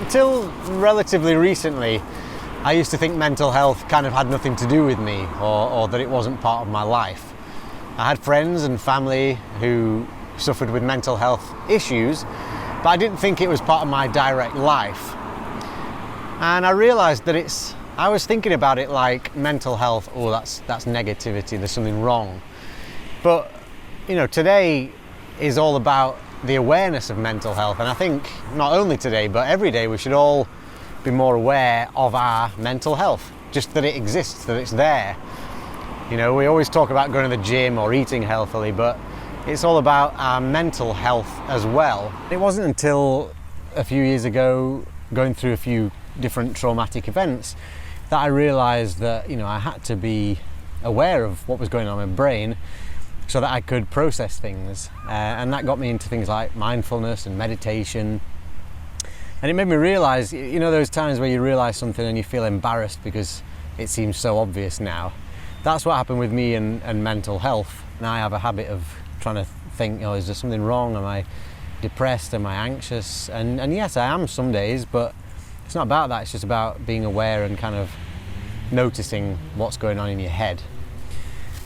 Until relatively recently, I used to think mental health kind of had nothing to do with me, or that it wasn't part of my life. I had friends and family who suffered with mental health issues, but I didn't think it was part of my direct life. And I realised that I was thinking about it like mental health, oh, that's negativity, there's something wrong. But, today is all about the awareness of mental health, and I think not only today, but every day we should all be more aware of our mental health, just that it exists, that it's there. We always talk about going to the gym or eating healthily, but it's all about our mental health as well. It wasn't until a few years ago, going through a few different traumatic events, that I realised that I had to be aware of what was going on in my brain so that I could process things, and that got me into things like mindfulness and meditation. And it made me realise, those times where you realise something and you feel embarrassed because it seems so obvious now. That's what happened with me and mental health. And I have a habit of trying to think, is there something wrong? Am I depressed? Am I anxious? And yes, I am some days, but it's not about that. It's just about being aware and kind of noticing what's going on in your head.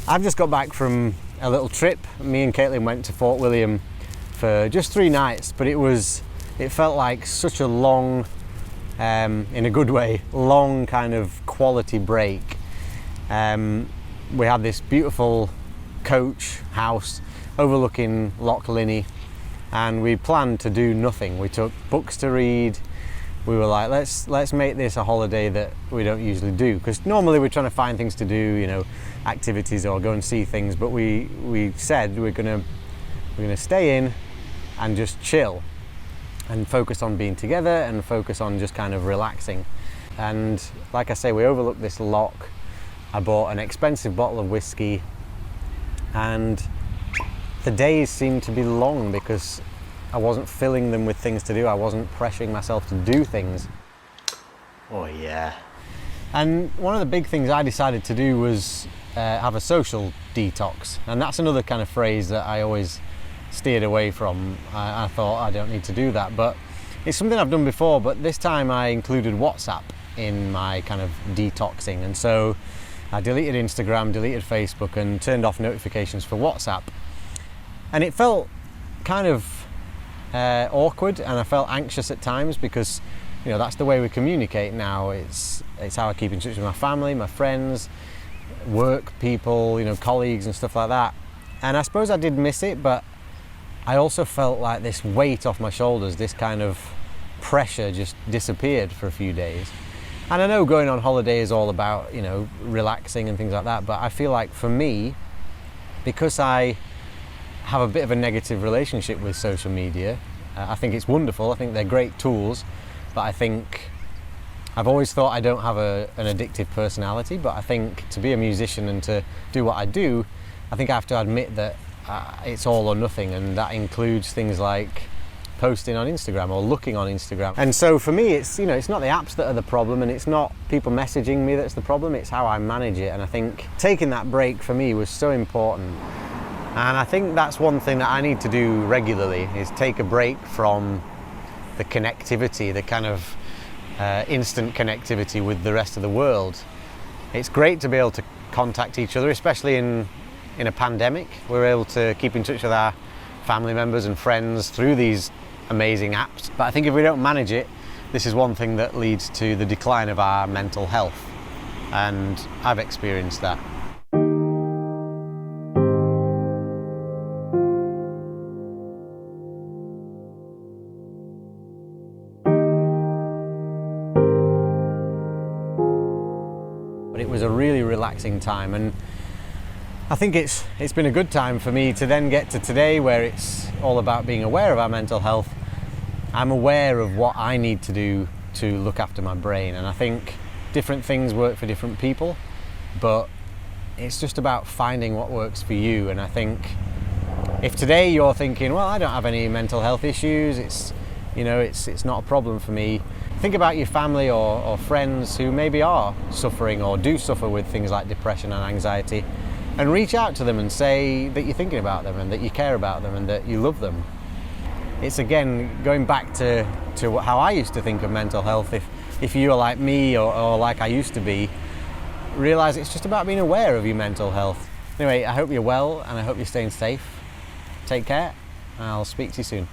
I've just got back from a little trip. Me and Caitlin went to Fort William for just 3 nights, but it felt like such a long, in a good way, long kind of quality break. We had this beautiful coach house overlooking Loch Linnhe, and we planned to do nothing. We took books to read. We were like, let's make this a holiday that we don't usually do, because normally we're trying to find things to do, activities or go and see things, but we said we're gonna stay in and just chill and focus on being together and focus on just kind of relaxing. And like I say, we overlooked this loch. I bought an expensive bottle of whiskey, and the days seemed to be long because I wasn't filling them with things to do. I wasn't pressuring myself to do things. Oh yeah. And one of the big things I decided to do was have a social detox. And that's another kind of phrase that I always steered away from. I thought I don't need to do that, but it's something I've done before, but this time I included WhatsApp in my kind of detoxing. And so I deleted Instagram, deleted Facebook, and turned off notifications for WhatsApp. And it felt kind of awkward, and I felt anxious at times because that's the way we communicate now. It's how I keep in touch with my family, my friends, work people, colleagues and stuff like that. And I suppose I did miss it, but I also felt like this weight off my shoulders, this kind of pressure just disappeared for a few days. And I know going on holiday is all about relaxing and things like that, but I feel like for me, because I have a bit of a negative relationship with social media, I think it's wonderful, I think they're great tools, but I think I've always thought I don't have an addictive personality, but I think to be a musician and to do what I do, I think I have to admit that it's all or nothing, and that includes things like posting on Instagram or looking on Instagram. And so for me, it's it's not the apps that are the problem, and it's not people messaging me that's the problem, it's how I manage it. And I think taking that break for me was so important. And I think that's one thing that I need to do regularly, is take a break from the connectivity, the kind of instant connectivity with the rest of the world. It's great to be able to contact each other, especially in a pandemic. We're able to keep in touch with our family members and friends through these amazing apps. But I think if we don't manage it, this is one thing that leads to the decline of our mental health. And I've experienced that. But it was a really relaxing time, and I think it's been a good time for me to then get to today, where it's all about being aware of our mental health. I'm aware of what I need to do to look after my brain, and I think different things work for different people, but it's just about finding what works for you. And I think if today you're thinking, well, I don't have any mental health issues, it's not a problem for me, think about your family or friends who maybe are suffering or do suffer with things like depression and anxiety, and reach out to them and say that you're thinking about them and that you care about them and that you love them. it's again going back to how I used to think of mental health. If you are like me or like I used to be, realise it's just about being aware of your mental health. Anyway, I hope you're well and I hope you're staying safe. Take care, and I'll speak to you soon.